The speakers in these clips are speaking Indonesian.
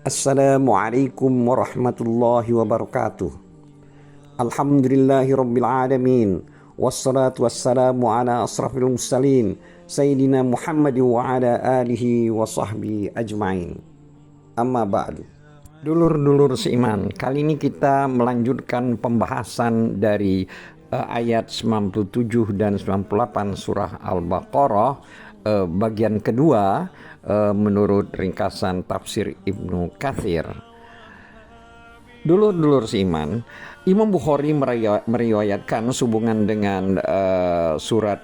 Assalamualaikum warahmatullahi wabarakatuh. Alhamdulillahi rabbil alamin. Wassalatu wassalamu ala asrafil mursalin Sayyidina Muhammad wa ala alihi wa sahbihi ajma'in. Amma ba'du. Dulur-dulur seiman, kali ini kita melanjutkan pembahasan dari ayat 97 dan 98 surah Al-Baqarah, bagian kedua menurut ringkasan tafsir Ibnu Katsir. Dulur-dulur seiman, Imam Bukhari meriwayatkan sehubungan dengan surat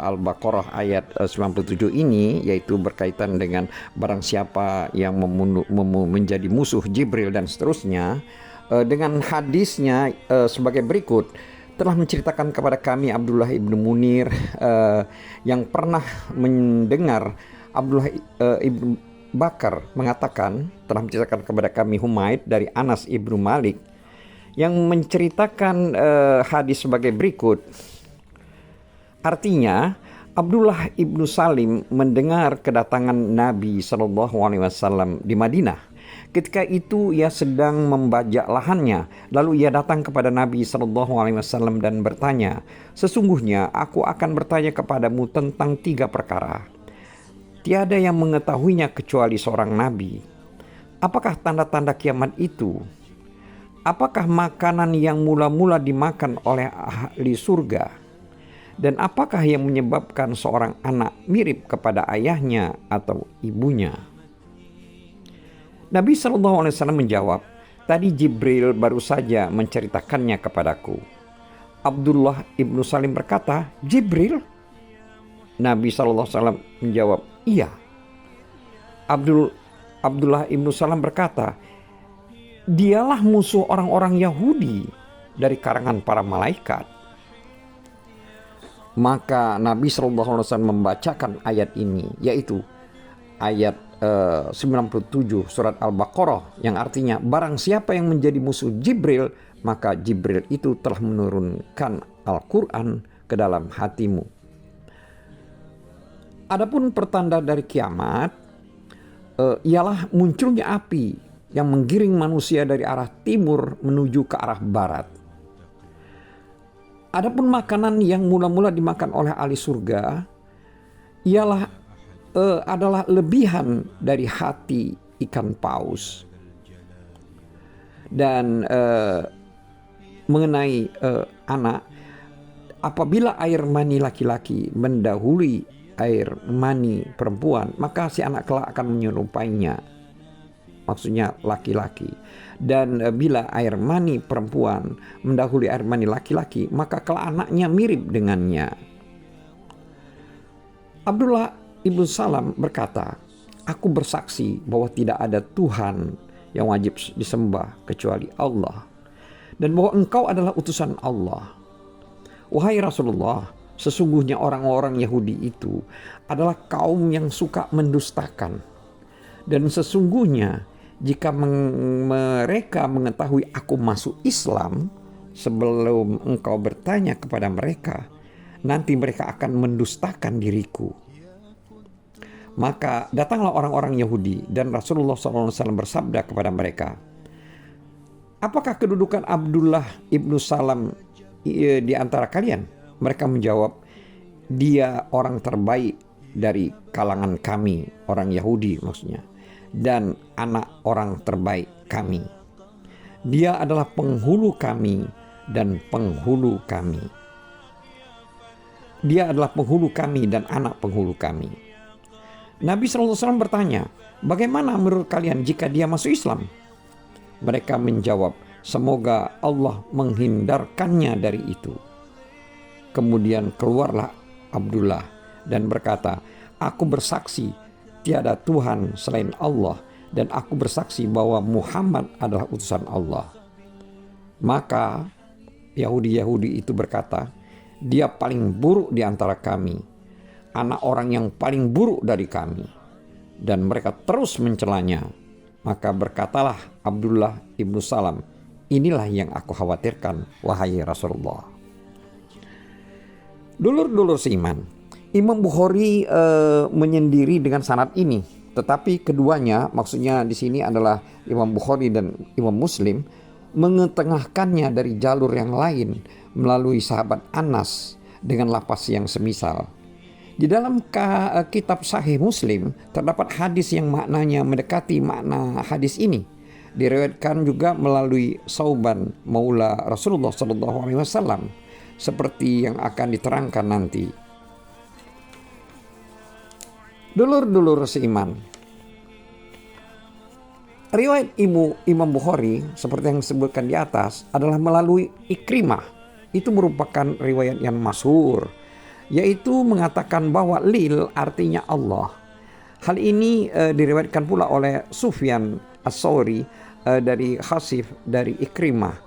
Al-Baqarah ayat 97 ini, yaitu berkaitan dengan barang siapa yang menjadi musuh Jibril dan seterusnya, dengan hadisnya sebagai berikut. Telah menceritakan kepada kami Abdullah ibnu Munir yang pernah mendengar Abdullah ibnu Bakar mengatakan, telah menceritakan kepada kami Humaid dari Anas ibnu Malik yang menceritakan hadis sebagai berikut. Artinya, Abdullah ibnu Salim mendengar kedatangan Nabi SAW di Madinah. Ketika itu ia sedang membajak lahannya, lalu ia datang kepada Nabi SAW dan bertanya, "Sesungguhnya aku akan bertanya kepadamu tentang 3 perkara. Tiada yang mengetahuinya kecuali seorang Nabi. Apakah tanda-tanda kiamat itu? Apakah makanan yang mula-mula dimakan oleh ahli surga? Dan apakah yang menyebabkan seorang anak mirip kepada ayahnya atau ibunya?" Nabi SAW menjawab, "Tadi Jibril baru saja menceritakannya kepadaku." Abdullah ibnu Salim berkata, "Jibril?" Nabi SAW menjawab, "Iya." Abdullah ibnu Salam berkata, "Dialah musuh orang-orang Yahudi dari karangan para malaikat." Maka Nabi SAW membacakan ayat ini, yaitu ayat 97 surat Al-Baqarah, yang artinya barang siapa yang menjadi musuh Jibril, maka Jibril itu telah menurunkan Al-Quran ke dalam hatimu. Adapun pertanda dari kiamat ialah munculnya api yang menggiring manusia dari arah timur menuju ke arah barat. Adapun makanan yang mula-mula dimakan oleh ahli surga ialah adalah lebihan dari hati ikan paus. Dan mengenai anak, apabila air mani laki-laki mendahului air mani perempuan, maka si anak kelak akan menyerupainya, maksudnya laki-laki. Dan bila air mani perempuan mendahului air mani laki-laki, maka kelak anaknya mirip dengannya. Abdullah ibnu Salam berkata, "Aku bersaksi bahwa tidak ada Tuhan yang wajib disembah kecuali Allah, dan bahwa engkau adalah utusan Allah. Wahai Rasulullah, sesungguhnya orang-orang Yahudi itu adalah kaum yang suka mendustakan. Dan sesungguhnya jika mereka mengetahui aku masuk Islam sebelum engkau bertanya kepada mereka, nanti mereka akan mendustakan diriku." Maka datanglah orang-orang Yahudi dan Rasulullah SAW bersabda kepada mereka, "Apakah kedudukan Abdullah ibnu Salam di antara kalian?" Mereka menjawab, "Dia orang terbaik dari kalangan kami," orang Yahudi maksudnya, "dan anak orang terbaik kami. Dia adalah penghulu kami dan penghulu kami. Dia adalah penghulu kami dan anak penghulu kami." Nabi SAW bertanya, "Bagaimana menurut kalian jika dia masuk Islam?" Mereka menjawab, "Semoga Allah menghindarkannya dari itu." Kemudian keluarlah Abdullah dan berkata, "Aku bersaksi tiada Tuhan selain Allah, dan aku bersaksi bahwa Muhammad adalah utusan Allah." Maka Yahudi-Yahudi itu berkata, "Dia paling buruk di antara kami, anak orang yang paling buruk dari kami." Dan mereka terus mencelanya. Maka berkatalah Abdullah ibnu Salam, "Inilah yang aku khawatirkan, wahai Rasulullah." Dulur-dulur seiman, Imam Bukhari menyendiri dengan sanad ini Tetapi keduanya, maksudnya di sini adalah Imam Bukhari dan Imam Muslim, mengetengahkannya dari jalur yang lain melalui sahabat Anas dengan lafaz yang semisal. Di dalam kitab Sahih Muslim terdapat hadis yang maknanya mendekati makna hadis ini. Diriwayatkan juga melalui Sauban Maula Rasulullah SAW, seperti yang akan diterangkan nanti. Dulur-dulur seiman, riwayat Imam Bukhari seperti yang disebutkan di atas adalah melalui Ikrimah. Itu merupakan riwayat yang masyhur, yaitu mengatakan bahwa lil artinya Allah. Hal ini diriwayatkan pula oleh Sufyan As-Tsauri dari Khasif dari Ikrimah.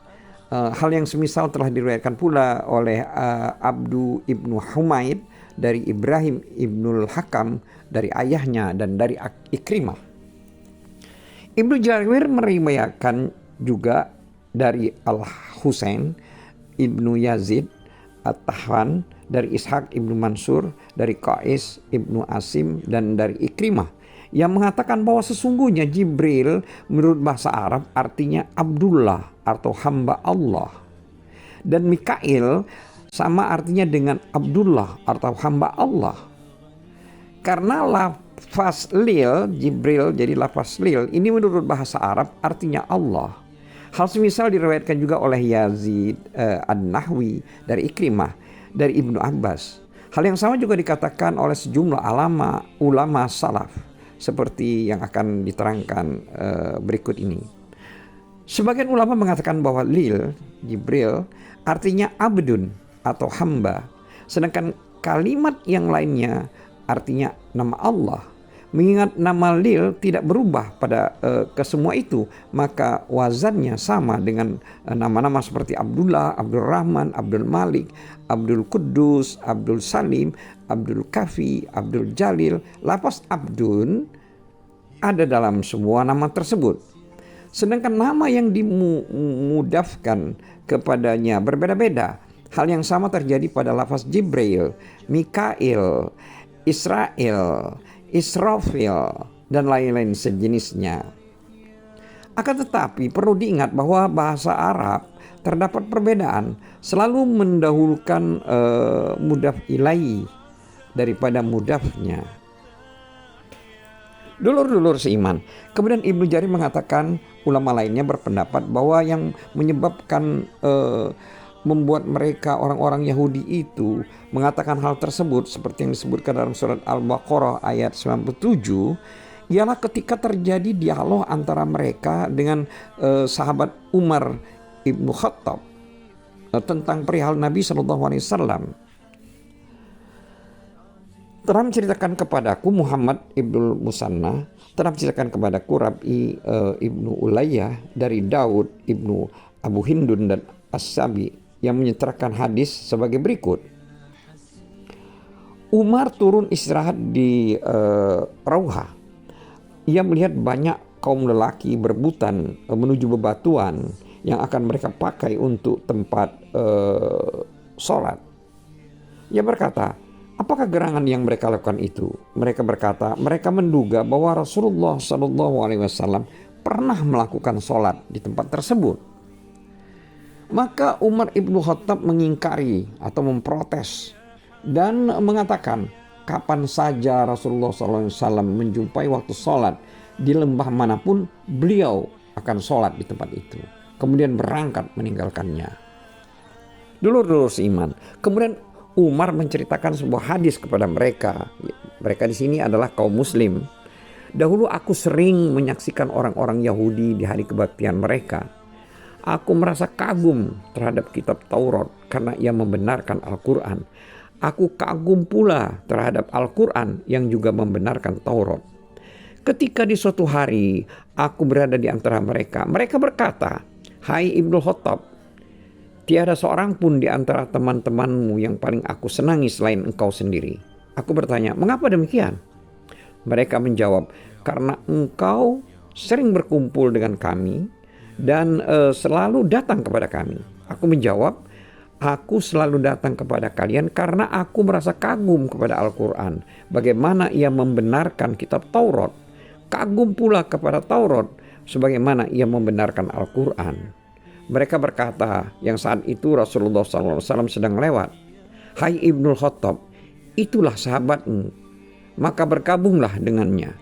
Hal yang semisal telah diriwayatkan pula oleh Abdu ibnu Humaid dari Ibrahim ibnul Hakam dari ayahnya dan dari Ikrimah. Ibnu Jarir meriwayatkan juga dari Al-Husain ibnu Yazid At-Tahwan dari Ishaq ibnu Mansur dari Qais ibnu Asim dan dari Ikrimah yang mengatakan bahwa sesungguhnya Jibril menurut bahasa Arab artinya Abdullah atau hamba Allah, dan Mikail sama artinya dengan Abdullah atau hamba Allah. Karena lafaz lil Jibril jadi lafaz lil ini menurut bahasa Arab artinya Allah. Hal semisal diriwayatkan juga oleh Yazid An-Nahwi dari Ikrimah dari Ibnu Abbas. Hal yang sama juga dikatakan oleh sejumlah ulama salaf seperti yang akan diterangkan berikut ini. Sebagian ulama mengatakan bahwa lil Jibril artinya abdun atau hamba, sedangkan kalimat yang lainnya artinya nama Allah. Mengingat nama lil tidak berubah pada kesemua itu, maka wazannya sama dengan nama-nama seperti Abdullah, Abdul Rahman, Abdul Malik, Abdul Quddus, Abdul Salim, Abdul Kafi, Abdul Jalil. Lafaz abdun ada dalam semua nama tersebut. Sedangkan nama yang dimudafkan kepadanya berbeda-beda. Hal yang sama terjadi pada lafaz Jibril, Mikail, Israel, Israfil, dan lain-lain sejenisnya. Akan tetapi perlu diingat bahwa bahasa Arab terdapat perbedaan, selalu mendahulukan mudaf ilaihi daripada mudafnya. Dulur-dulur seiman, kemudian Ibnu Jarir mengatakan ulama lainnya berpendapat bahwa yang menyebabkan membuat mereka orang-orang Yahudi itu mengatakan hal tersebut seperti yang disebutkan dalam surat Al-Baqarah ayat 97 ialah ketika terjadi dialog antara mereka dengan sahabat Umar ibnu Khattab tentang perihal Nabi SAW. Telah menceritakan kepadaku Muhammad ibnu Musanna, telah menceritakan kepadaku Rabi ibnu Ulayyah dari Daud ibnu Abu Hindun dan As-Sabi yang menyertakan hadis sebagai berikut. Umar turun istirahat di Rauha. Ia melihat banyak kaum lelaki berebutan menuju bebatuan yang akan mereka pakai untuk tempat sholat. Ia berkata, apakah gerangan yang mereka lakukan itu? Mereka berkata, mereka menduga bahwa Rasulullah SAW pernah melakukan sholat di tempat tersebut. Maka Umar ibnu Khattab mengingkari atau memprotes dan mengatakan, kapan saja Rasulullah SAW menjumpai waktu sholat di lembah manapun, beliau akan sholat di tempat itu. Kemudian berangkat meninggalkannya. Dulur-dulur seiman, kemudian Umar menceritakan sebuah hadis kepada mereka. Mereka di sini adalah kaum muslim. Dahulu aku sering menyaksikan orang-orang Yahudi di hari kebaktian mereka. Aku merasa kagum terhadap kitab Taurat karena ia membenarkan Al-Quran. Aku kagum pula terhadap Al-Quran yang juga membenarkan Taurat. Ketika di suatu hari aku berada di antara mereka, mereka berkata, hai Ibnu Khattab, tiada seorang pun di antara teman-temanmu yang paling aku senangi selain engkau sendiri. Aku bertanya, mengapa demikian? Mereka menjawab, karena engkau sering berkumpul dengan kami dan selalu datang kepada kami. Aku menjawab, aku selalu datang kepada kalian karena aku merasa kagum kepada Al-Quran. Bagaimana ia membenarkan kitab Taurat. kagum pula kepada Taurat sebagaimana ia membenarkan Al-Quran. Mereka berkata, yang saat itu Rasulullah SAW sedang lewat, "Hai Ibnul Khattab, itulah sahabatmu, maka bergabunglah dengannya."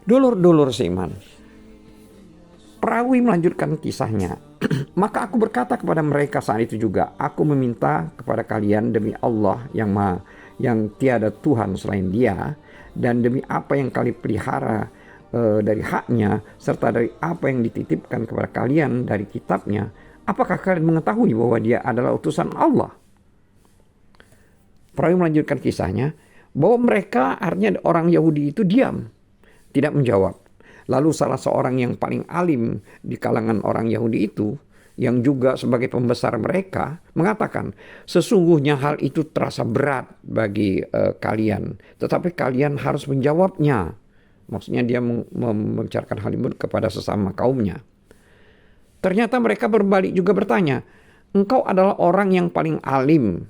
Dulur-dulur seiman, perawi melanjutkan kisahnya. Maka aku berkata kepada mereka saat itu juga, aku meminta kepada kalian demi Allah yang tiada Tuhan selain Dia, dan demi apa yang kalian pelihara dari haknya, serta dari apa yang dititipkan kepada kalian dari kitabnya, apakah kalian mengetahui bahwa Dia adalah utusan Allah? Perawi melanjutkan kisahnya bahwa mereka, artinya orang Yahudi itu diam, tidak menjawab. Lalu salah seorang yang paling alim di kalangan orang Yahudi itu, yang juga sebagai pembesar mereka, mengatakan, sesungguhnya hal itu terasa berat bagi kalian, tetapi kalian harus menjawabnya. Maksudnya dia membicarakan hal itu kepada sesama kaumnya. Ternyata mereka berbalik juga bertanya, engkau adalah orang yang paling alim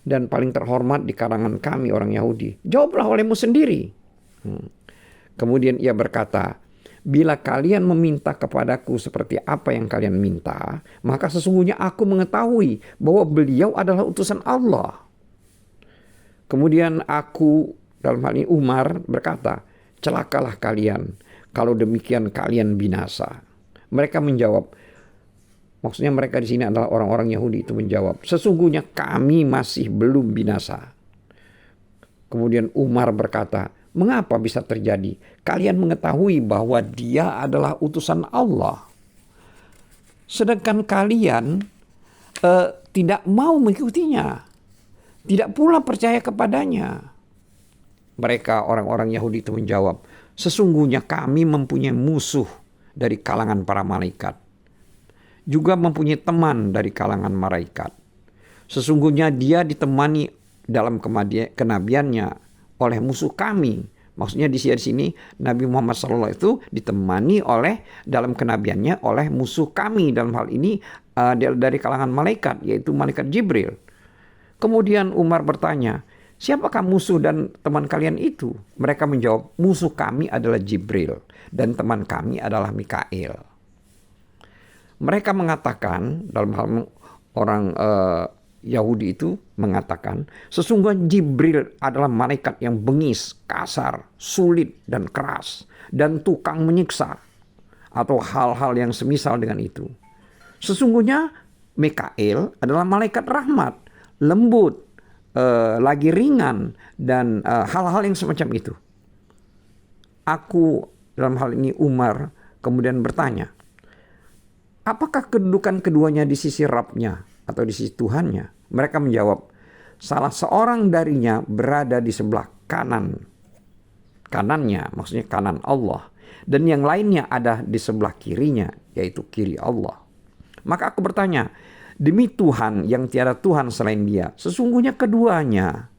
dan paling terhormat di kalangan kami orang Yahudi. Jawablah olehmu sendiri. Kemudian ia berkata, bila kalian meminta kepadaku seperti apa yang kalian minta, maka sesungguhnya aku mengetahui bahwa beliau adalah utusan Allah. Kemudian aku, dalam hal ini Umar, berkata, celakalah kalian, kalau demikian kalian binasa. Mereka menjawab, maksudnya mereka di sini adalah orang-orang Yahudi itu menjawab, sesungguhnya kami masih belum binasa. Kemudian Umar berkata, mengapa bisa terjadi? Kalian mengetahui bahwa Dia adalah utusan Allah, sedangkan kalian tidak mau mengikutinya, tidak pula percaya kepadanya. Mereka orang-orang Yahudi itu menjawab, sesungguhnya kami mempunyai musuh dari kalangan para malaikat, juga mempunyai teman dari kalangan malaikat. Sesungguhnya Dia ditemani dalam kenabiannya oleh musuh kami. Maksudnya di sini Nabi Muhammad SAW itu ditemani oleh dalam kenabiannya oleh musuh kami, dalam hal ini dari kalangan malaikat, yaitu malaikat Jibril. Kemudian Umar bertanya, siapakah musuh dan teman kalian itu? Mereka menjawab, musuh kami adalah Jibril dan teman kami adalah Mikail. Mereka mengatakan, dalam hal orang Yahudi itu mengatakan, sesungguhnya Jibril adalah malaikat yang bengis, kasar, sulit, dan keras, dan tukang menyiksa, atau hal-hal yang semisal dengan itu. Sesungguhnya Mikail adalah malaikat rahmat, lembut, lagi ringan, dan hal-hal yang semacam itu. Aku, dalam hal ini Umar, kemudian bertanya, apakah kedudukan keduanya di sisi Rabb-nya atau di sisi Tuhannya? Mereka menjawab, salah seorang darinya berada di sebelah kanannya, maksudnya kanan Allah, dan yang lainnya ada di sebelah kirinya, yaitu kiri Allah. Maka aku bertanya, demi Tuhan yang tiada Tuhan selain Dia, sesungguhnya keduanya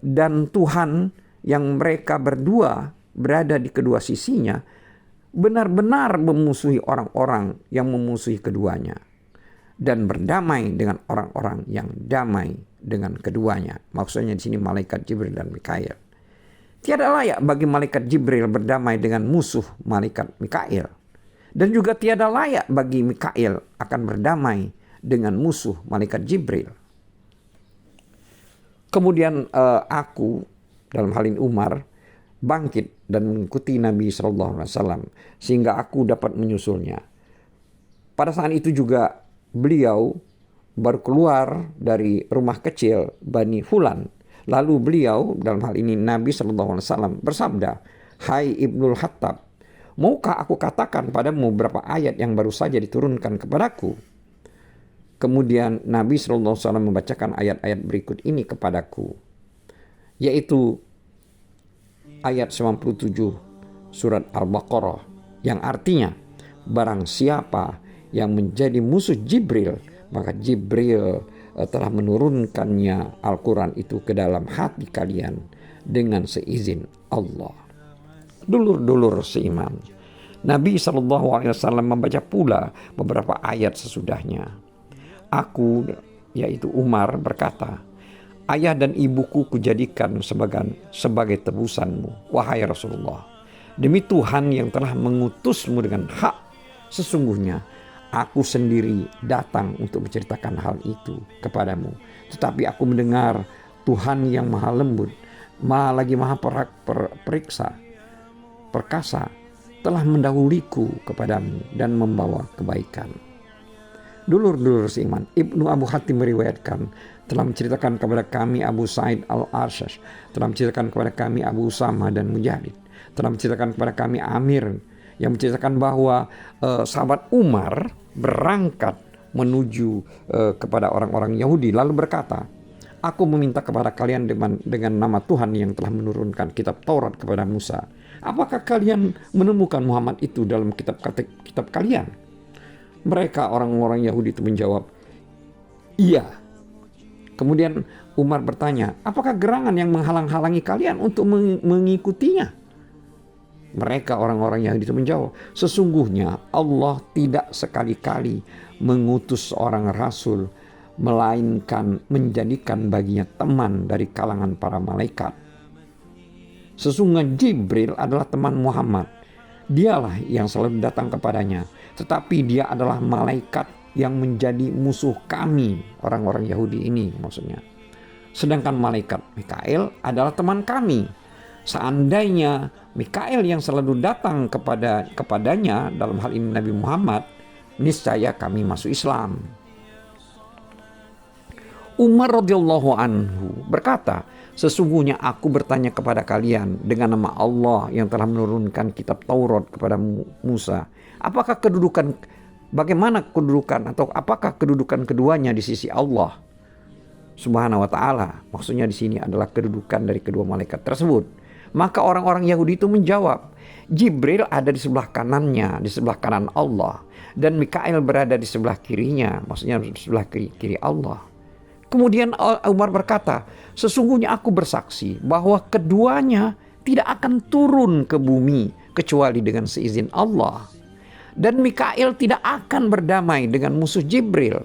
dan Tuhan yang mereka berdua berada di kedua sisinya benar-benar memusuhi orang-orang yang memusuhi keduanya, dan berdamai dengan orang-orang yang damai dengan keduanya. Maksudnya di sini malaikat Jibril dan Mikail. Tiada layak bagi malaikat Jibril berdamai dengan musuh malaikat Mikail, dan juga tiada layak bagi Mikail akan berdamai dengan musuh malaikat Jibril. Kemudian aku, dalam hal ini Umar, bangkit dan mengikuti Nabi SAW sehingga aku dapat menyusulnya. Pada saat itu juga beliau baru keluar dari rumah kecil Bani Fulan. Lalu beliau, dalam hal ini Nabi SAW, bersabda, hai Ibnul Khattab, maukah aku katakan padamu beberapa ayat yang baru saja diturunkan kepadaku? Kemudian Nabi SAW membacakan ayat-ayat berikut ini kepadaku, yaitu ayat 97 surat Al-Baqarah, yang artinya, barang siapa yang menjadi musuh Jibril, maka Jibril telah menurunkannya Al-Quran itu ke dalam hati kalian dengan seizin Allah. Dulur-dulur seiman, Nabi SAW membaca pula beberapa ayat sesudahnya. Aku, yaitu Umar, berkata, ayah dan ibuku kujadikan sebagai tebusanmu, wahai Rasulullah. Demi Tuhan yang telah mengutusmu dengan hak, sesungguhnya aku sendiri datang untuk menceritakan hal itu kepadamu. Tetapi aku mendengar Tuhan yang maha lembut, maha perkasa, telah mendahuliku kepadamu dan membawa kebaikan. Dulur-dulur seiman, Ibnu Abu Hatim meriwayatkan, telah menceritakan kepada kami Abu Sa'id al-Arshash, telah menceritakan kepada kami Abu Usama dan Mujahid, telah menceritakan kepada kami Amir, yang menceritakan bahwa sahabat Umar berangkat menuju kepada orang-orang Yahudi, lalu berkata, aku meminta kepada kalian dengan nama Tuhan yang telah menurunkan kitab Taurat kepada Musa. Apakah kalian menemukan Muhammad itu dalam kitab kalian? Mereka orang-orang Yahudi itu menjawab, iya. Kemudian Umar bertanya, apakah gerangan yang menghalang-halangi kalian untuk mengikutinya? Mereka orang-orang Yahudi itu menjawab, sesungguhnya Allah tidak sekali-kali mengutus seorang rasul, melainkan menjadikan baginya teman dari kalangan para malaikat. Sesungguhnya Jibril adalah teman Muhammad. Dialah yang selalu datang kepadanya. Tetapi dia adalah malaikat yang menjadi musuh kami, orang-orang Yahudi ini maksudnya. Sedangkan malaikat Mikail adalah teman kami. Seandainya Mikail yang selalu datang kepadanya, dalam hal ini Nabi Muhammad, niscaya kami masuk Islam. Umar radhiyallahu anhu berkata, sesungguhnya aku bertanya kepada kalian dengan nama Allah yang telah menurunkan kitab Taurat kepada Musa. Bagaimana kedudukan atau apakah kedudukan keduanya di sisi Allah Subhanahu wa taala? Maksudnya di sini adalah kedudukan dari kedua malaikat tersebut. Maka orang-orang Yahudi itu menjawab, Jibril ada di sebelah kanannya, di sebelah kanan Allah, dan Mikail berada di sebelah kirinya, maksudnya di sebelah kiri Allah. Kemudian Umar berkata, sesungguhnya aku bersaksi bahwa keduanya tidak akan turun ke bumi kecuali dengan seizin Allah. Dan Mikail tidak akan berdamai dengan musuh Jibril.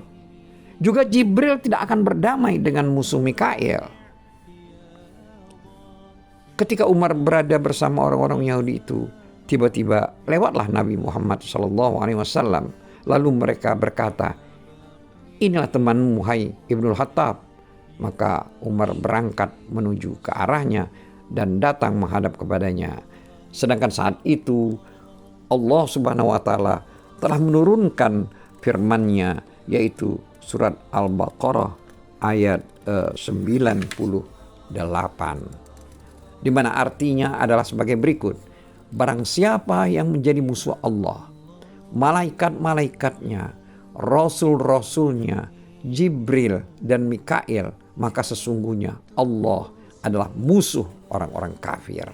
Juga Jibril tidak akan berdamai dengan musuh Mikail. Ketika Umar berada bersama orang-orang Yahudi itu, tiba-tiba lewatlah Nabi Muhammad SAW. Lalu mereka berkata, inilah temanmu, hai Ibnul Khattab. Maka Umar berangkat menuju ke arahnya dan datang menghadap kepadanya. Sedangkan saat itu Allah Subhanahu wa taala telah menurunkan firman-Nya, yaitu surat Al-Baqarah ayat 98, di mana artinya adalah sebagai berikut. Barang siapa yang menjadi musuh Allah, malaikat-malaikatnya, rasul-rasulnya, Jibril dan Mikail, maka sesungguhnya Allah adalah musuh orang-orang kafir.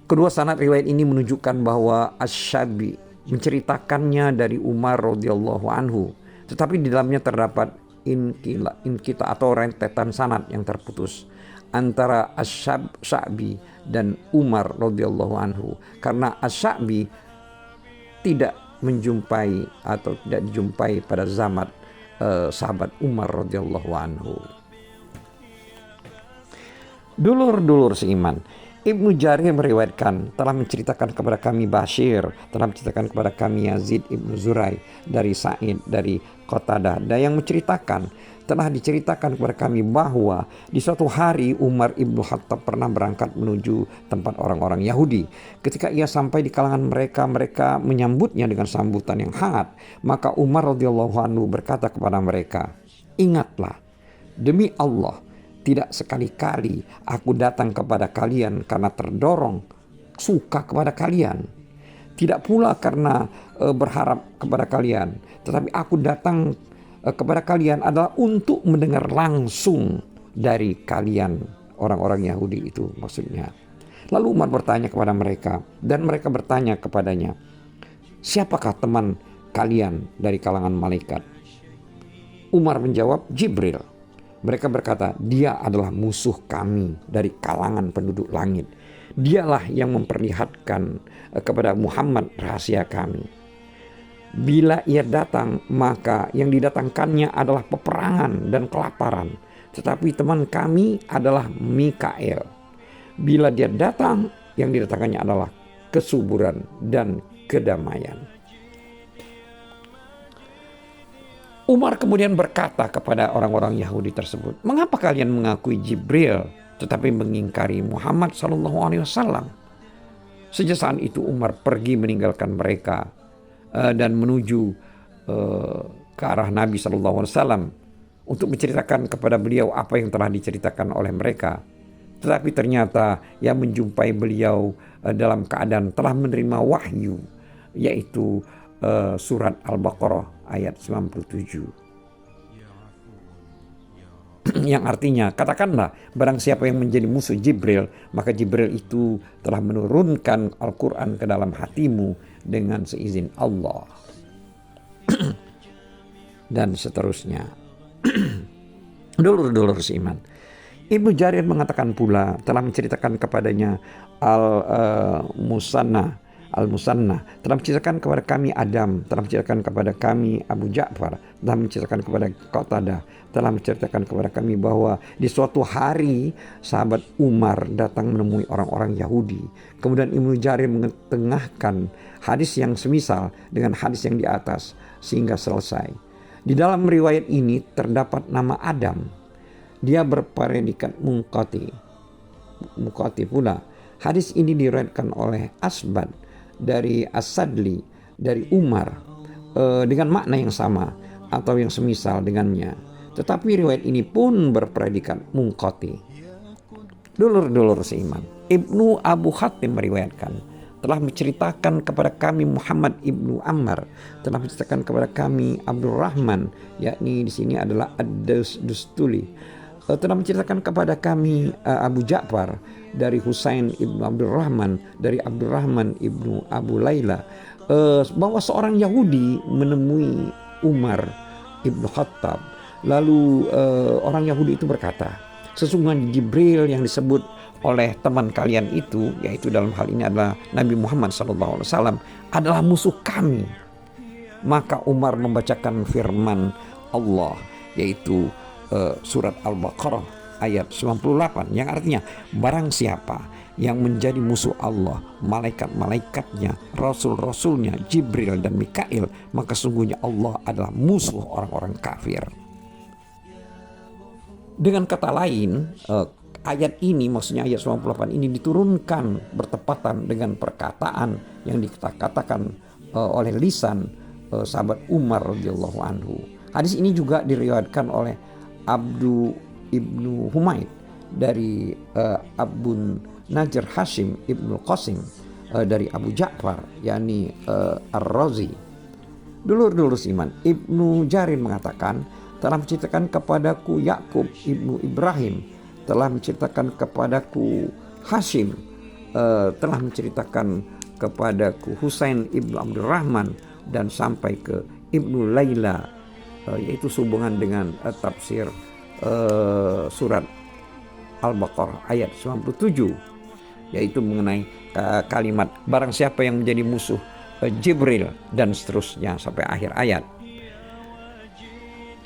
Kedua sanad riwayat ini menunjukkan bahwa Asy-Syabi menceritakannya dari Umar radhiyallahu anhu, tetapi di dalamnya terdapat inkita atau rentetan sanad yang terputus antara Asy-Syabi dan Umar radhiyallahu anhu, karena Asy-Syabi tidak menjumpai atau tidak dijumpai pada zaman sahabat Umar radhiyallahu anhu. Dulur-dulur seiman, Ibnu Jarir meriwayatkan, telah menceritakan kepada kami Bashir, telah menceritakan kepada kami Yazid Ibnu Zurai dari Sa'id dari Qatadah, dan yang menceritakan, telah diceritakan kepada kami bahwa di suatu hari Umar Ibnu Khattab pernah berangkat menuju tempat orang-orang Yahudi. Ketika ia sampai di kalangan mereka, mereka menyambutnya dengan sambutan yang hangat. Maka Umar radhiyallahu anhu berkata kepada mereka, ingatlah, demi Allah, tidak sekali-kali aku datang kepada kalian karena terdorong suka kepada kalian. Tidak pula karena berharap kepada kalian. Tetapi aku datang kepada kalian adalah untuk mendengar langsung dari kalian, orang-orang Yahudi itu maksudnya. Lalu Umar bertanya kepada mereka, dan mereka bertanya kepadanya, siapakah teman kalian dari kalangan malaikat? Umar menjawab, Jibril. Mereka berkata, dia adalah musuh kami dari kalangan penduduk langit. Dialah yang memperlihatkan kepada Muhammad rahasia kami. Bila ia datang, maka yang didatangkannya adalah peperangan dan kelaparan. Tetapi teman kami adalah Mikael. Bila dia datang, yang didatangkannya adalah kesuburan dan kedamaian. Umar kemudian berkata kepada orang-orang Yahudi tersebut, "Mengapa kalian mengakui Jibril tetapi mengingkari Muhammad SAW?" Sejak saat itu Umar pergi meninggalkan mereka dan menuju ke arah Nabi SAW untuk menceritakan kepada beliau apa yang telah diceritakan oleh mereka. Tetapi ternyata yang menjumpai beliau dalam keadaan telah menerima wahyu, yaitu surat Al-Baqarah ayat 97. Yang artinya, katakanlah barang siapa yang menjadi musuh Jibril, maka Jibril itu telah menurunkan Al-Quran ke dalam hatimu dengan seizin Allah. Dan seterusnya. Dulur-dulur seiman, Ibnu Jarir mengatakan pula telah menceritakan kepadanya Al-Musanna telah menceritakan kepada kami Adam, telah menceritakan kepada kami Abu Ja'far, telah menceritakan kepada Qatadah, telah menceritakan kepada kami bahwa di suatu hari sahabat Umar datang menemui orang-orang Yahudi. Kemudian Ibnu Jarir mengetengahkan hadis yang semisal dengan hadis yang di atas sehingga selesai. Di dalam riwayat ini terdapat nama Adam. Dia berpredikat munqati pula. Hadis ini diriwayatkan oleh Asbad dari As-Sadli dari Umar dengan makna yang sama atau yang semisal dengannya. Tetapi riwayat ini pun berpredikat munqati. Dulur-dulur seiman, Ibnu Abu Hatim meriwayatkan telah menceritakan kepada kami Muhammad ibnu Ammar, telah menceritakan kepada kami Abdurrahman, yakni di sini adalah Ad-Dustuli, telah menceritakan kepada kami Abu Ja'far dari Husain ibnu Abdurrahman dari Abdurrahman ibnu Abu Laila, bahwa seorang Yahudi menemui Umar ibnu Khattab. Lalu orang Yahudi itu berkata, "Sesungguhnya Jibril yang disebut oleh teman kalian itu, yaitu dalam hal ini adalah Nabi Muhammad SAW, adalah musuh kami." Maka Umar membacakan firman Allah, yaitu surat Al-Baqarah ayat 98, yang artinya barang siapa yang menjadi musuh Allah, malaikat-malaikatnya, rasul-rasulnya, Jibril dan Mikail, maka sungguhnya Allah adalah musuh orang-orang kafir. Dengan kata lain, ayat ini, maksudnya ayat 98 ini diturunkan bertepatan dengan perkataan yang dikatakan oleh lisan sahabat Umar radhiyallahu anhu. Hadis ini juga diriwayatkan oleh Abdu ibnu Humaid dari Abun Najr Hashim ibnu Qasim dari Abu Ja'far, yakni Ar-Razi. Dulur-dulur iman, Ibnu Jarir mengatakan telah menceritakan kepadaku Yakub ibnu Ibrahim, telah menceritakan kepadaku Hashim, telah menceritakan kepadaku Husain ibnu Abdurrahman, dan sampai ke Ibnu Laila, yaitu sehubungan dengan tafsir surat Al-Baqarah ayat 97, yaitu mengenai kalimat barang siapa yang menjadi musuh Jibril dan seterusnya sampai akhir ayat.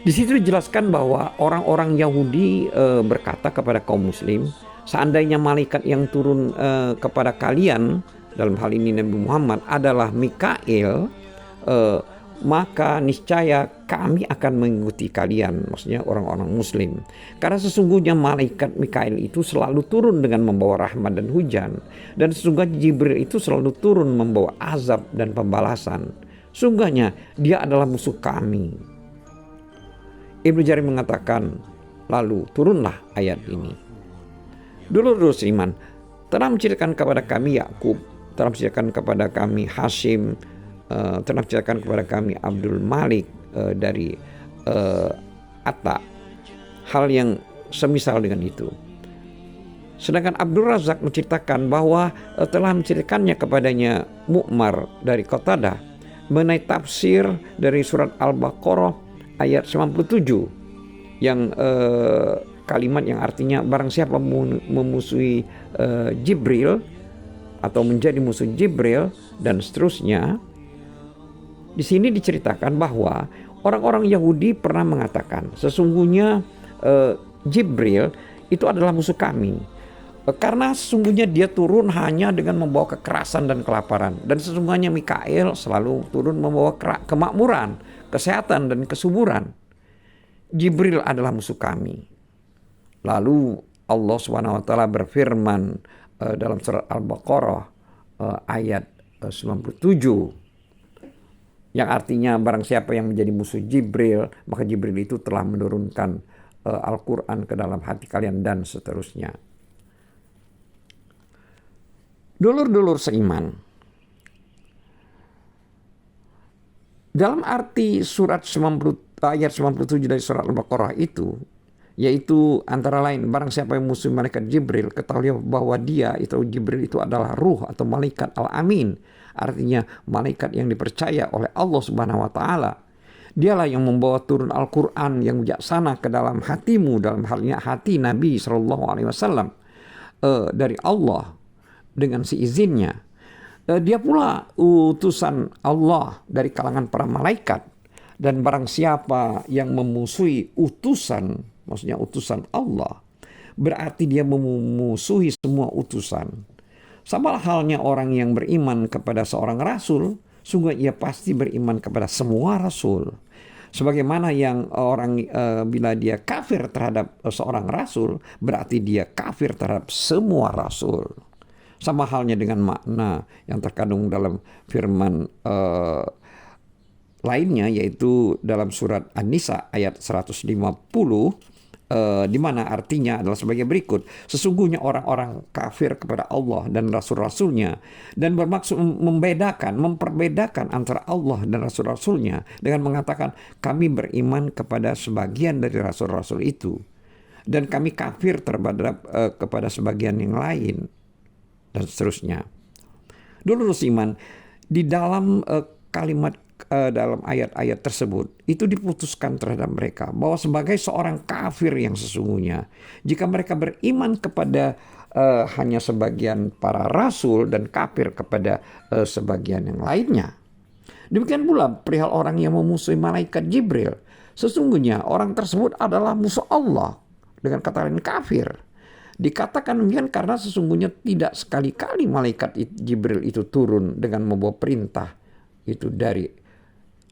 Di situ dijelaskan bahwa orang-orang Yahudi berkata kepada kaum muslim, seandainya malaikat yang turun kepada kalian, dalam hal ini Nabi Muhammad, adalah Mikail, maka niscaya kami akan mengikuti kalian, maksudnya orang-orang muslim. Karena sesungguhnya malaikat Mikail itu selalu turun dengan membawa rahmat dan hujan, dan sesungguhnya Jibril itu selalu turun membawa azab dan pembalasan. Sungguhnya dia adalah musuh kami. Ibnu Jarir mengatakan, lalu turunlah ayat ini. Dulur-dulur seiman, telah menceritakan kepada kami Yakub, telah menceritakan kepada kami Hashim, telah menceritakan kepada kami Abdul Malik dari Atta, hal yang semisal dengan itu. Sedangkan Abdul Razak menceritakan bahwa telah menceritakannya kepadanya Mu'mar dari Qatadah mengenai tafsir dari surat Al-Baqarah ayat 97 yang kalimat yang artinya barang siapa memusuhi Jibril atau menjadi musuh Jibril dan seterusnya, Di sini diceritakan bahwa orang-orang Yahudi pernah mengatakan sesungguhnya Jibril itu adalah musuh kami. Karena sesungguhnya dia turun hanya dengan membawa kekerasan dan kelaparan. Dan sesungguhnya Mikael selalu turun membawa kemakmuran, kesehatan dan kesuburan. Jibril adalah musuh kami. Lalu Allah SWT berfirman dalam surat Al-Baqarah ayat 97. Yang artinya barang siapa yang menjadi musuh Jibril, maka Jibril itu telah menurunkan Al-Quran ke dalam hati kalian dan seterusnya. Dulur-dulur seiman, dalam arti surat 90, ayat 97 dari surat Al-Baqarah itu, yaitu antara lain barang siapa yang musuh malaikat Jibril, ketahui bahwa dia itu Jibril itu adalah ruh atau malaikat al-amin, artinya malaikat yang dipercaya oleh Allah Subhanahu wa taala. Dialah yang membawa turun Al-Quran yang bijaksana ke dalam hatimu, dalam halnya hati Nabi SAW dari Allah dengan seizinnya. Dia pula utusan Allah dari kalangan para malaikat. Dan barang siapa yang memusuhi utusan, maksudnya utusan Allah, berarti dia memusuhi semua utusan. Sama halnya orang yang beriman kepada seorang rasul, sungguh ia pasti beriman kepada semua rasul. Sebagaimana yang orang bila dia kafir terhadap seorang rasul, berarti dia kafir terhadap semua rasul. Sama halnya dengan makna yang terkandung dalam firman lainnya, yaitu dalam surat An-Nisa ayat 150, di mana artinya adalah sebagai berikut. Sesungguhnya orang-orang kafir kepada Allah dan rasul-rasulnya dan bermaksud memperbedakan antara Allah dan rasul-rasulnya dengan mengatakan kami beriman kepada sebagian dari rasul-rasul itu dan kami kafir terhadap kepada sebagian yang lain, dan seterusnya. Dulu iman di dalam kalimat dalam ayat-ayat tersebut itu diputuskan terhadap mereka bahwa sebagai seorang kafir yang sesungguhnya, jika mereka beriman kepada hanya sebagian para rasul dan kafir kepada sebagian yang lainnya. Demikian pula perihal orang yang memusuhi malaikat Jibril, sesungguhnya orang tersebut adalah musuh Allah, dengan kata lain kafir. Dikatakan demikian karena sesungguhnya tidak sekali-kali malaikat Jibril itu turun dengan membawa perintah itu dari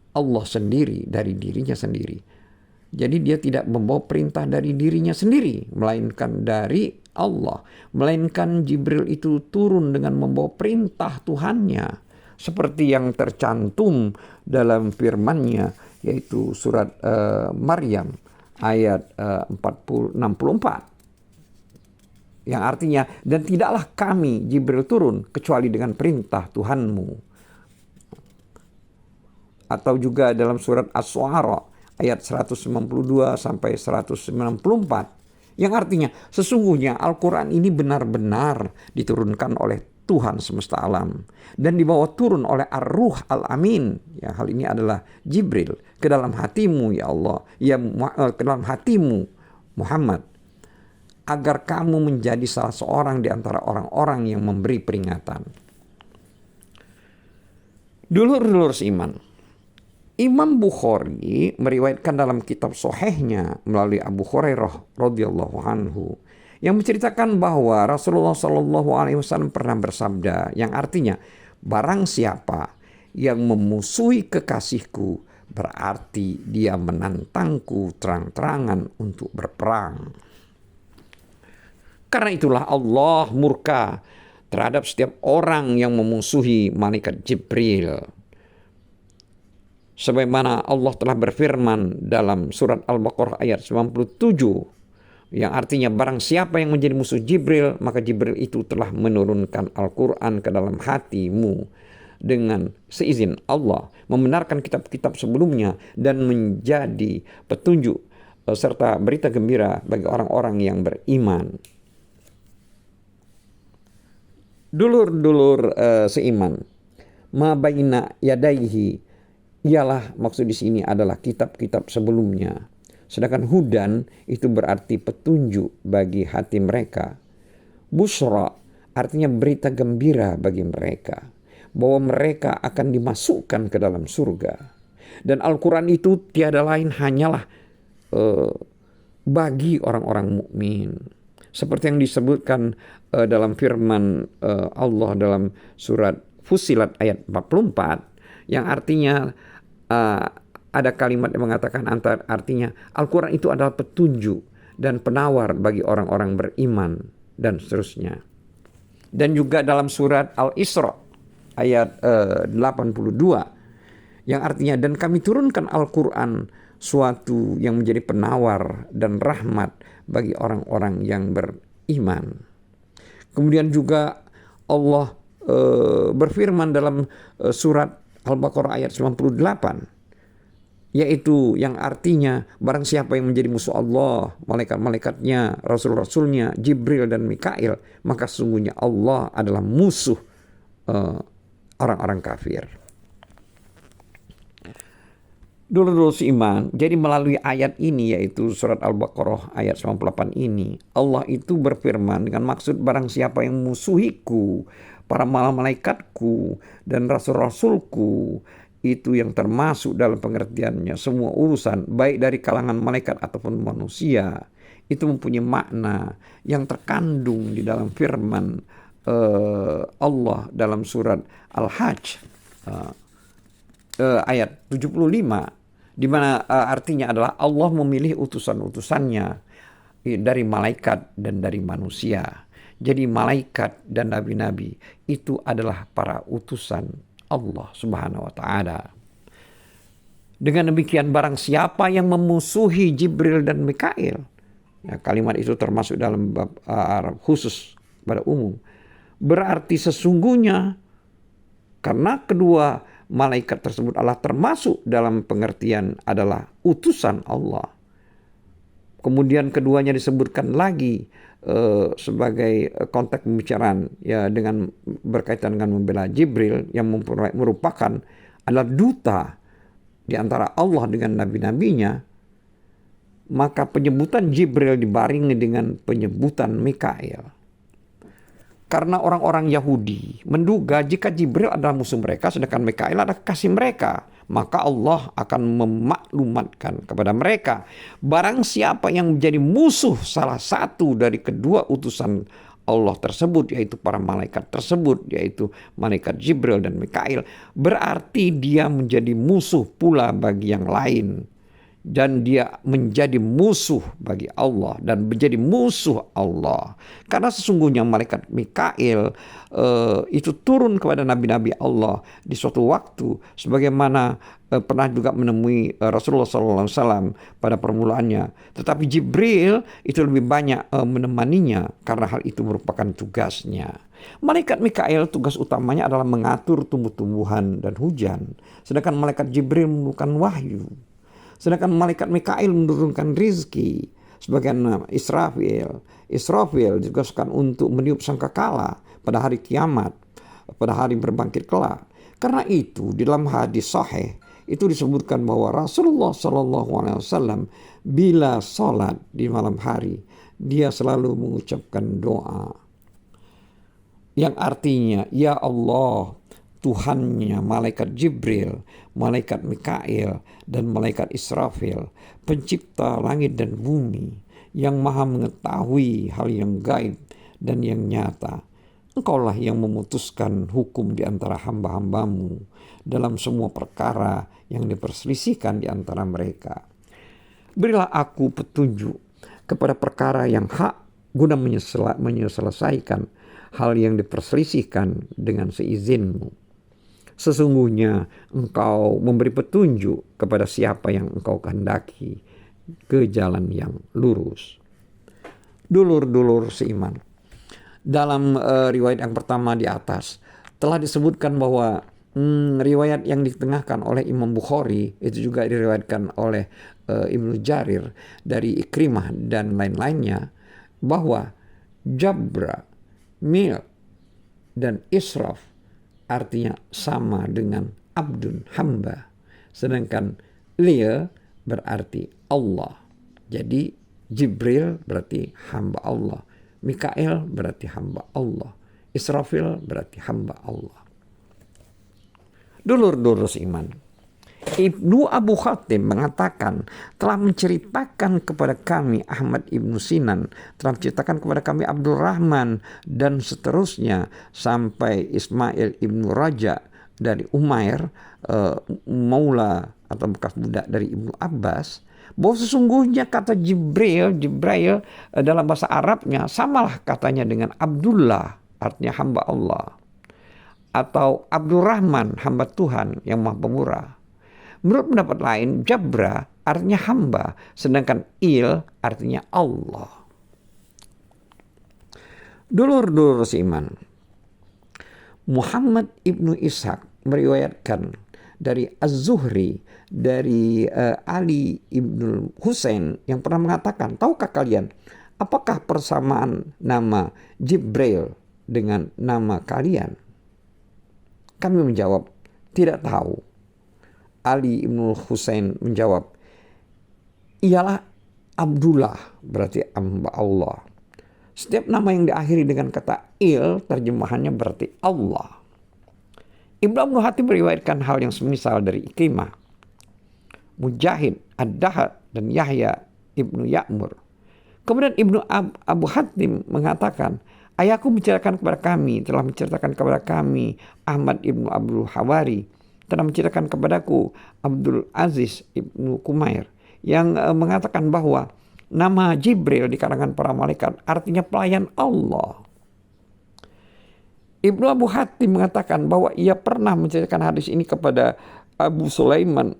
Allah sendiri, dari dirinya sendiri. Jadi dia tidak membawa perintah dari dirinya sendiri, melainkan dari Allah. Melainkan Jibril itu turun dengan membawa perintah Tuhannya, seperti yang tercantum dalam firman-Nya, yaitu surat Maryam ayat 64. Yang artinya, dan tidaklah kami Jibril turun kecuali dengan perintah Tuhanmu. Atau juga dalam surat As-Su'ara ayat 192 sampai 194. Yang artinya, sesungguhnya Al-Quran ini benar-benar diturunkan oleh Tuhan semesta alam. Dan dibawa turun oleh Ar-Ruh Al-Amin. Ya, hal ini adalah Jibril ke dalam hatimu ya Allah. Ya, ke dalam hatimu Muhammad. Agar kamu menjadi salah seorang di antara orang-orang yang memberi peringatan. Dulur-dulur seiman, Imam Bukhari meriwayatkan dalam kitab Sahihnya melalui Abu Hurairah radhiyallahu anhu yang menceritakan bahwa Rasulullah SAW pernah bersabda, yang artinya barang siapa yang memusuhi kekasihku berarti dia menantangku terang-terangan untuk berperang. Karena itulah Allah murka terhadap setiap orang yang memusuhi malaikat Jibril. Sebagaimana Allah telah berfirman dalam surat Al-Baqarah ayat 97, yang artinya barang siapa yang menjadi musuh Jibril, maka Jibril itu telah menurunkan Al-Quran ke dalam hatimu dengan seizin Allah, membenarkan kitab-kitab sebelumnya dan menjadi petunjuk serta berita gembira bagi orang-orang yang beriman. Dulur-dulur seiman, ma baina yadaihi ialah maksud di sini adalah kitab-kitab sebelumnya. Sedangkan hudan itu berarti petunjuk bagi hati mereka. Busra artinya berita gembira bagi mereka. bahwa mereka akan dimasukkan ke dalam surga. Dan Al-Quran itu tiada lain hanyalah bagi orang-orang mukmin. Seperti yang disebutkan dalam firman Allah dalam surat Fussilat ayat 44, yang artinya ada kalimat yang mengatakan artinya Al-Quran itu adalah petunjuk dan penawar bagi orang-orang beriman dan seterusnya. Dan juga dalam surat Al-Isra ayat 82, yang artinya dan kami turunkan Al-Quran suatu yang menjadi penawar dan rahmat bagi orang-orang yang beriman. Kemudian juga Allah berfirman dalam surat Al-Baqarah ayat 98, yaitu yang artinya barang siapa yang menjadi musuh Allah, malaikat-malaikatnya, rasul-rasulnya, Jibril dan Mikail, maka sesungguhnya Allah adalah musuh orang-orang kafir. Dulur-dulur seiman, jadi melalui ayat ini, yaitu surat Al-Baqarah ayat 98 ini, Allah itu berfirman dengan maksud barang siapa yang musuhiku, para malaikatku dan rasul-rasulku, itu yang termasuk dalam pengertiannya semua urusan, baik dari kalangan malaikat ataupun manusia, itu mempunyai makna yang terkandung di dalam firman Allah dalam surat Al-Hajj ayat 75, di mana artinya adalah Allah memilih utusan-utusannya dari malaikat dan dari manusia. Jadi malaikat dan nabi-nabi itu adalah para utusan Allah Subhanahu wa ta'ala. Dengan demikian barang siapa yang memusuhi Jibril dan Mikail, ya, kalimat itu termasuk dalam bab Arab khusus pada umum, berarti sesungguhnya karena kedua malaikat tersebut adalah termasuk dalam pengertian adalah utusan Allah. Kemudian keduanya disebutkan lagi sebagai konteks pembicaraan, ya, dengan berkaitan dengan membela Jibril yang merupakan adalah duta di antara Allah dengan nabi-nabinya, maka penyebutan Jibril dibarengi dengan penyebutan Mikail. Karena orang-orang Yahudi menduga jika Jibril adalah musuh mereka sedangkan Mikail adalah kasih mereka, maka Allah akan memaklumatkan kepada mereka, barang siapa yang menjadi musuh salah satu dari kedua utusan Allah tersebut, yaitu para malaikat tersebut, yaitu malaikat Jibril dan Mikail, berarti dia menjadi musuh pula bagi yang lain. Dan dia menjadi musuh bagi Allah dan menjadi musuh Allah. Karena sesungguhnya malaikat Mikail itu turun kepada nabi-nabi Allah di suatu waktu, sebagaimana pernah juga menemui Rasulullah SAW pada permulaannya. Tetapi Jibril itu lebih banyak menemaninya karena hal itu merupakan tugasnya. Malaikat Mikail tugas utamanya adalah mengatur tumbuh-tumbuhan dan hujan, sedangkan malaikat Jibril menurunkan wahyu. Sedangkan malaikat Mikail menurunkan rizki. Sebagian Israfil ditugaskan untuk meniup sangkakala pada hari kiamat, pada hari berbangkit kelak. Karena itu di dalam hadis sahih itu disebutkan bahwa Rasulullah SAW bila sholat di malam hari, dia selalu mengucapkan doa yang artinya, ya Allah, Tuhannya malaikat Jibril, malaikat Mikail, dan malaikat Israfil, pencipta langit dan bumi, yang maha mengetahui hal yang gaib dan yang nyata. Engkaulah yang memutuskan hukum di antara hamba-hambamu dalam semua perkara yang diperselisihkan di antara mereka. Berilah aku petunjuk kepada perkara yang hak guna menyelesaikan hal yang diperselisihkan dengan seizinmu. Sesungguhnya engkau memberi petunjuk kepada siapa yang engkau kehendaki ke jalan yang lurus. Dulur-dulur seiman, dalam riwayat yang pertama di atas telah disebutkan bahwa riwayat yang ditengahkan oleh Imam Bukhari itu juga diriwayatkan oleh Ibnu Jarir dari Ikrimah dan lain-lainnya, bahwa Jabra, Mil, dan Israf artinya sama dengan abdun, hamba. Sedangkan Lia berarti Allah. Jadi Jibril berarti hamba Allah. Mikail berarti hamba Allah. Israfil berarti hamba Allah. Dulur-dulur seiman, Ibnu Abu Hatim mengatakan telah menceritakan kepada kami Ahmad Ibnu Sinan, telah menceritakan kepada kami Abdul Rahman dan seterusnya sampai Ismail Ibnu Raja dari Umair, Maula atau bekas budak dari Ibnu Abbas, bahwa sesungguhnya kata Jibril dalam bahasa Arabnya samalah katanya dengan Abdullah, artinya hamba Allah, atau Abdurrahman, hamba Tuhan yang Maha Pemurah. Menurut pendapat lain, Jabra artinya hamba, sedangkan Il artinya Allah. Dulur-dulur seiman, Muhammad Ibnu Ishaq meriwayatkan dari Az-Zuhri, dari Ali Ibnu Husain yang pernah mengatakan, tahukah kalian apakah persamaan nama Jibril dengan nama kalian? Kami menjawab, tidak tahu. Ali Ibnu Husain menjawab, ialah Abdullah, berarti hamba Allah. Setiap nama yang diakhiri dengan kata Il, terjemahannya berarti Allah. Ibnu Abu Hatim meriwayatkan hal yang semisal dari Ikrimah, Mujahid, Ad-Dahad, dan Yahya Ibnu Ya'mur. Kemudian Ibnu Abu Hatim mengatakan, ayahku telah menceritakan kepada kami Ahmad Ibnu Abdul Hawari, telah menceritakan kepadaku Abdul Aziz Ibnu Kumair, yang mengatakan bahwa nama Jibril di kalangan para malaikat artinya pelayan Allah. Ibnu Abu Hatim mengatakan bahwa ia pernah menceritakan hadis ini kepada Abu Sulaiman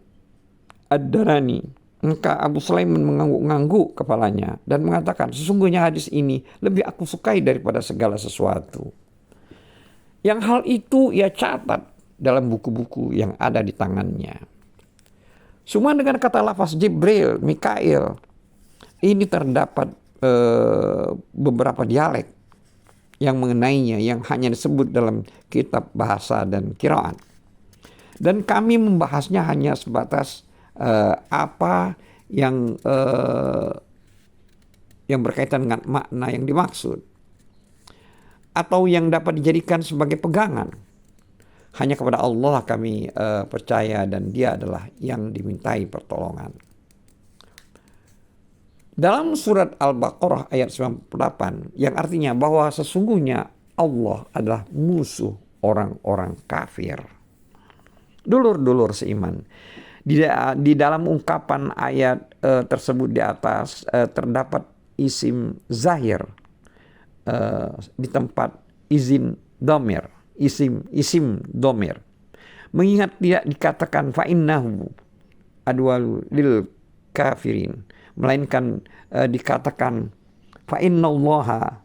Ad-Darani. Maka Abu Sulaiman mengangguk-angguk kepalanya dan mengatakan, sesungguhnya hadis ini lebih aku sukai daripada segala sesuatu. Yang hal itu ia catat dalam buku-buku yang ada di tangannya. Semua dengan kata lafaz Jibril, Mikail, ini terdapat beberapa dialek yang mengenainya yang hanya disebut dalam kitab bahasa dan qiraat. Dan kami membahasnya hanya sebatas apa yang berkaitan dengan makna yang dimaksud atau yang dapat dijadikan sebagai pegangan. Hanya kepada Allah kami percaya dan Dia adalah yang dimintai pertolongan. Dalam surat Al-Baqarah ayat 98 yang artinya bahwa sesungguhnya Allah adalah musuh orang-orang kafir. Dulur-dulur seiman, di dalam ungkapan ayat tersebut di atas terdapat isim zahir di tempat isim domir. Isim domir, mengingat tidak dikatakan fa'innahu adwalu lil kafirin, melainkan dikatakan fa'innallaha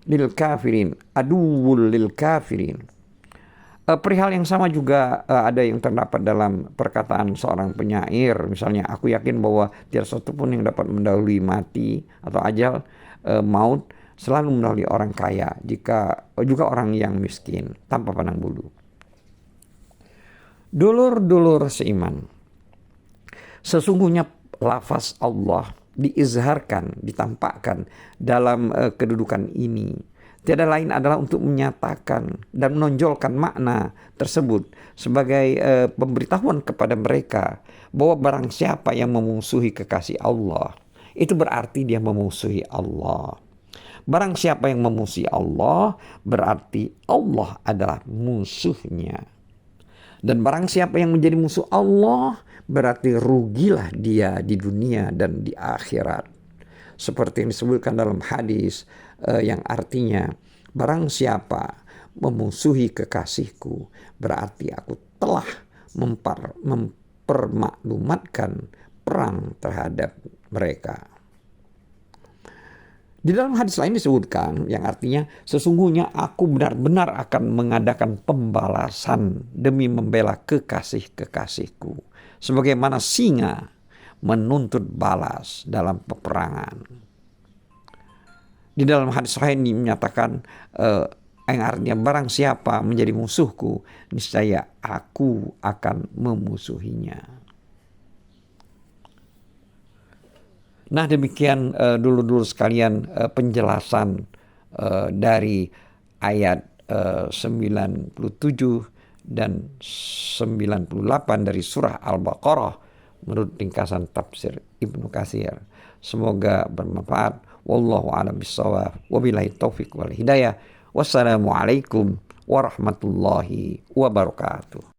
lil kafirin aduwwul lil kafirin. Perihal yang sama juga ada yang terdapat dalam perkataan seorang penyair, misalnya, aku yakin bahwa tiada satu pun yang dapat mendahului mati atau ajal, maut selalu mendahului orang kaya, jika juga orang yang miskin tanpa pandang bulu. Dulur-dulur seiman, sesungguhnya lafaz Allah diizharkan, ditampakkan dalam kedudukan ini tiada lain adalah untuk menyatakan dan menonjolkan makna tersebut sebagai pemberitahuan kepada mereka bahwa barang siapa yang memusuhi kekasih Allah, itu berarti dia memusuhi Allah. Barang siapa yang memusuhi Allah, berarti Allah adalah musuhnya. Dan barang siapa yang menjadi musuh Allah, berarti rugilah dia di dunia dan di akhirat. Seperti yang disebutkan dalam hadis yang artinya, barang siapa memusuhi kekasihku, berarti aku telah mempermaklumatkan perang terhadap mereka. Di dalam hadis lain disebutkan yang artinya, sesungguhnya aku benar-benar akan mengadakan pembalasan demi membela kekasih-kekasihku, sebagaimana singa menuntut balas dalam peperangan. Di dalam hadis lain menyatakan yang artinya, barang siapa menjadi musuhku, niscaya aku akan memusuhinya. Nah, demikian dulu sekalian penjelasan dari ayat 97 dan 98 dari surah Al-Baqarah menurut ringkasan tafsir Ibnu Katsir. Semoga bermanfaat. Wallahu a'lam bishawab. Wabillahi taufik wal hidayah. Wassalamualaikum warahmatullahi wabarakatuh.